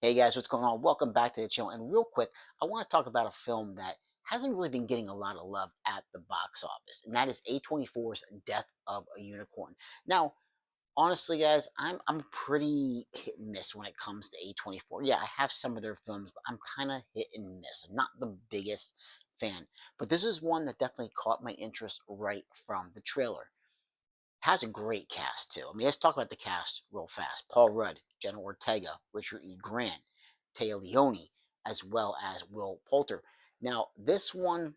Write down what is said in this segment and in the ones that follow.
Hey guys, what's going on? Welcome back to the channel. And real quick, I want to talk about a film that hasn't really been getting a lot of love at the box office, and that is A24's Death of a Unicorn. Now, honestly, guys, I'm pretty hit and miss when it comes to A24. Yeah, I have some of their films, but I'm kind of hit and miss. I'm not the biggest fan, but this is one that definitely caught my interest right from the trailer. Has a great cast too. I mean, let's talk about the cast real fast. Paul Rudd, Jenna Ortega, Richard E. Grant, Taya Leone, as well as Will Poulter. Now, this one,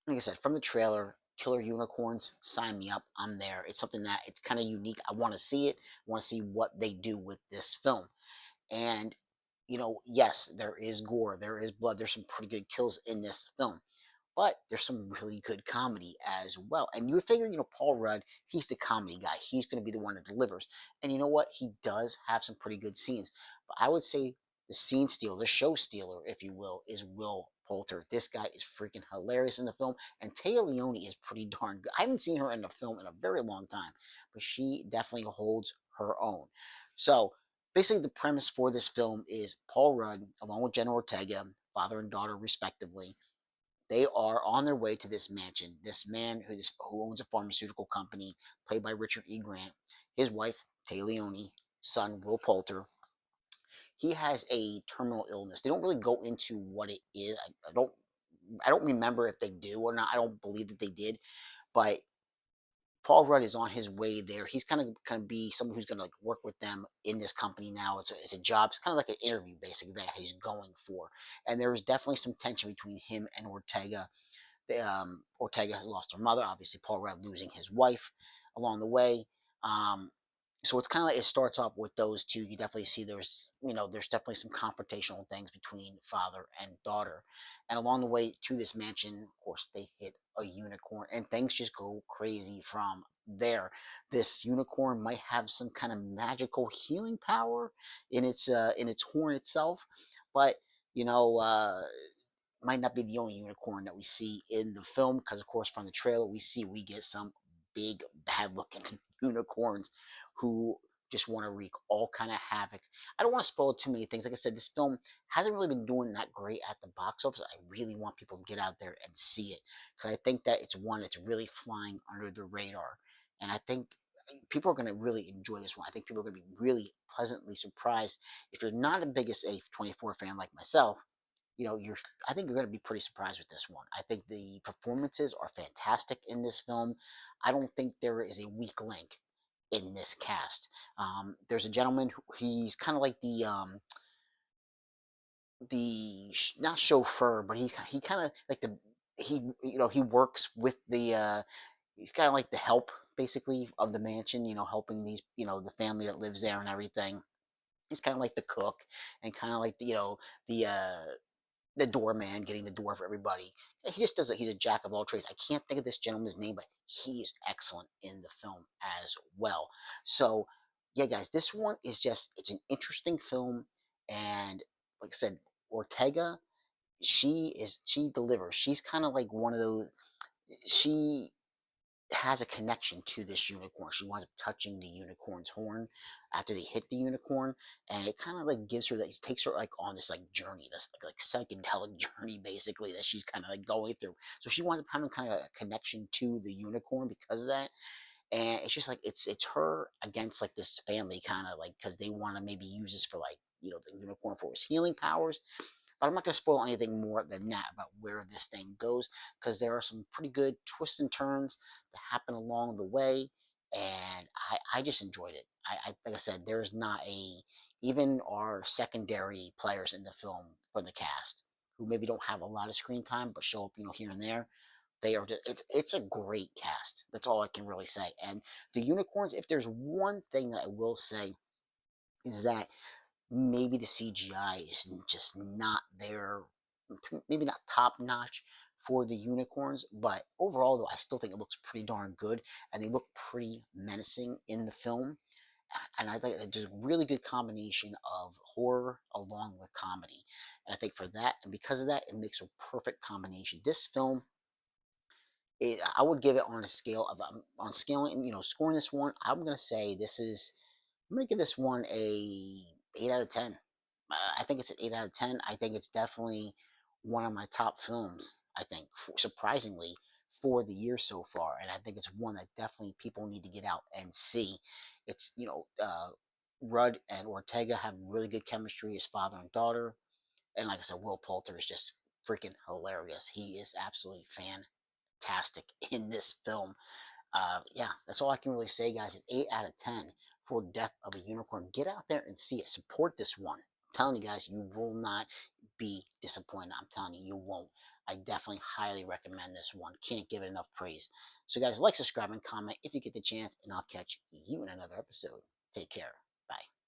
like I said, from the trailer, Killer Unicorns, sign me up. I'm there. It's something that it's kind of unique. I want to see it. I want to see what they do with this film. And yes, there is gore, there is blood, there's some pretty good kills in this film. But there's some really good comedy as well. And you would figure, Paul Rudd, he's the comedy guy. He's going to be the one that delivers. And you know what? He does have some pretty good scenes. But I would say the scene stealer, the show stealer, if you will, is Will Poulter. This guy is freaking hilarious in the film. And Taya Leone is pretty darn good. I haven't seen her in a film in a very long time, but she definitely holds her own. So basically, the premise for this film is Paul Rudd, along with Jenna Ortega, father and daughter respectively, they are on their way to this mansion. This man who owns a pharmaceutical company, played by Richard E. Grant, his wife, Tay Leone, son, Will Poulter, he has a terminal illness. They don't really go into what it is. I don't remember if they do or not. I don't believe that they did, but Paul Rudd is on his way there. He's kind of be someone who's gonna like work with them in this company now. It's a job. It's kind of like an interview basically that he's going for. And there is definitely some tension between him and Ortega. Ortega has lost her mother. Obviously, Paul Rudd losing his wife along the way. Um, so it's kind of like it starts off with those two. You definitely see there's definitely some confrontational things between father and daughter, and along the way to this mansion, of course, they hit a unicorn, and things just go crazy from there. This unicorn might have some kind of magical healing power in its horn itself, but you know. Might not be the only unicorn that we see in the film because of course from the trailer we get some big bad looking unicorns who just want to wreak all kind of havoc. I don't want to spoil too many things. Like I said, this film hasn't really been doing that great at the box office. I really want people to get out there and see it because I think that it's one that's really flying under the radar, and I think people are going to really enjoy this one. I think people are going to be really pleasantly surprised. If you're not the biggest A24 fan like myself, you're I think you're going to be pretty surprised with this one. I think the performances are fantastic in this film. I don't think there is a weak link in this cast. There's a gentleman who he's kind of like the not chauffeur, but he kind of like he works with he's kind of like the help basically of the mansion. Helping these the family that lives there and everything. He's kind of like the cook and kind of like the doorman getting the door for everybody. He just does it. He's a jack of all trades. I can't think of this gentleman's name, but he's excellent in the film as well. So, yeah, guys, this one is it's an interesting film, and like I said, Ortega, she delivers. She's kind of like one of those. She has a connection to this unicorn. She winds up touching the unicorn's horn after they hit the unicorn, and it kind of like gives her like takes her like on this like journey, this like psychedelic journey basically that she's kind of like going through. So she winds up having kind of a connection to the unicorn because of that. And it's just like it's her against like this family kind of like because they want to maybe use this for like the unicorn for its healing powers, but I'm not going to spoil anything more than that about where this thing goes because there are some pretty good twists and turns that happen along the way, and I just enjoyed it. Like I said, there's not even our secondary players in the film from the cast who maybe don't have a lot of screen time but show up here and there. They are just, it's a great cast. That's all I can really say. And the unicorns, if there's one thing that I will say is that maybe the CGI is just not there, maybe not top notch for the unicorns, but overall, though, I still think it looks pretty darn good, and they look pretty menacing in the film. And I think it's a really good combination of horror along with comedy. And I think for that, and because of that, it makes a perfect combination. This film, I would give it on a scale of on scaling, scoring this one. I'm gonna give this one a 8 out of 10. I think it's an 8 out of 10. I think it's definitely one of my top films, I think, surprisingly, for the year so far. And I think it's one that definitely people need to get out and see. It's, Rudd and Ortega have really good chemistry as father and daughter. And like I said, Will Poulter is just freaking hilarious. He is absolutely fantastic in this film. Yeah, that's all I can really say, guys. An 8 out of 10 for Death of a Unicorn. Get out there and see it. Support this one. I'm telling you guys, you will not be disappointed. I'm telling you, you won't. I definitely highly recommend this one. Can't give it enough praise. So, guys, like, subscribe, and comment if you get the chance, and I'll catch you in another episode. Take care. Bye.